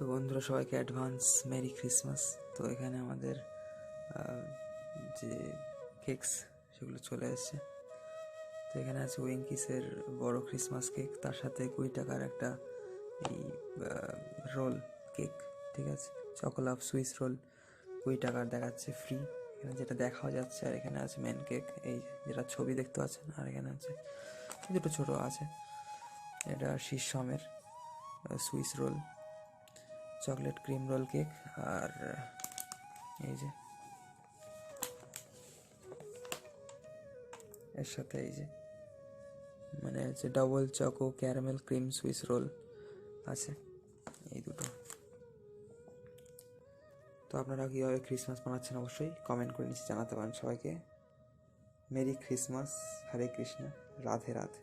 তো বন্ধুরা, সবাইকে অ্যাডভান্স মেরি ক্রিসমাস। তো এখানে আমাদের যে কেকস সেগুলো চলে এসছে। তো এখানে আছে উইঙ্কিসের বড় ক্রিসমাস কেক, তার সাথে 20 টাকার একটা এই রোল কেক, ঠিক আছে, চকোলাভ সুইস রোল 20 টাকার দেখাচ্ছে ফ্রি, এখানে যেটা দেখাও যাচ্ছে। আর এখানে আছে মেন কেক, এই যেটা ছবি দেখতে পাচ্ছেন। আর এখানে আছে দুটো ছোটো আছে, এটা শীর্ষমের Swiss roll, chocolate cream roll cake. আর এই যে এর সাথে এই যে মানে হচ্ছে double choco caramel cream Swiss roll আছে, এই দুটো। তো আপনারা কীভাবে ক্রিসমাস মানাচ্ছেন অবশ্যই কমেন্ট করে নিচে জানাতে পারেন। সবাইকে মেরি ক্রিসমাস, হরে কৃষ্ণ, রাধে রাধে।